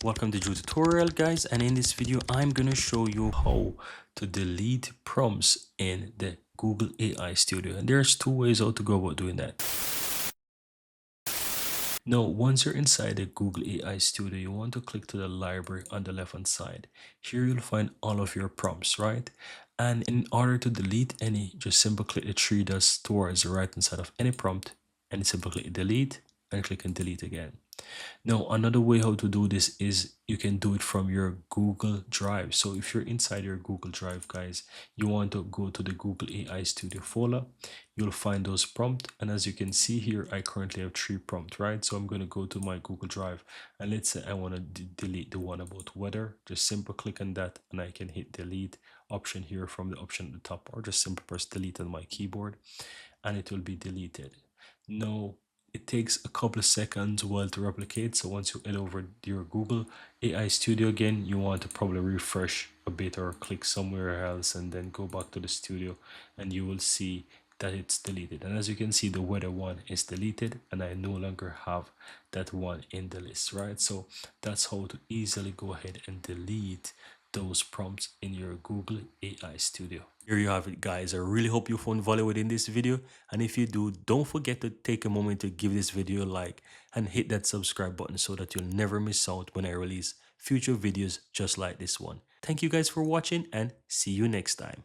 Welcome to Drew Tutorial, guys, and in this video I'm gonna show you how to delete prompts in the Google AI Studio. And there's two ways how to go about doing that. Now, once you're inside the Google AI Studio, you want to click to the library on the left hand side. Here you'll find all of your prompts, right? And in order to delete any, just simply click the three dots towards the right hand side of any prompt and simply click delete and click and delete again. Now, another way how to do this is you can do it from your Google Drive. So if you're inside your Google Drive, guys, you want to go to the Google AI Studio folder. You'll find those prompts. And as you can see here, I currently have 3 prompts, right? So I'm going to go to my Google Drive. And let's say I want to delete the one about weather. Just simply click on that and I can hit delete option here from the option at the top, or just simply press delete on my keyboard and it will be deleted. Now, it takes a couple of seconds while to replicate. So once you head over to your Google AI Studio again, you want to probably refresh a bit or click somewhere else and then go back to the studio and you will see that it's deleted. And as you can see, the weather one is deleted and I no longer have that one in the list, right? So that's how to easily go ahead and delete those prompts in your Google AI Studio. Here you have it, guys. I really hope you found value within this video, and if you do, don't forget to take a moment to give this video a like and hit that subscribe button so that you'll never miss out when I release future videos just like this one. Thank you guys for watching and see you next time.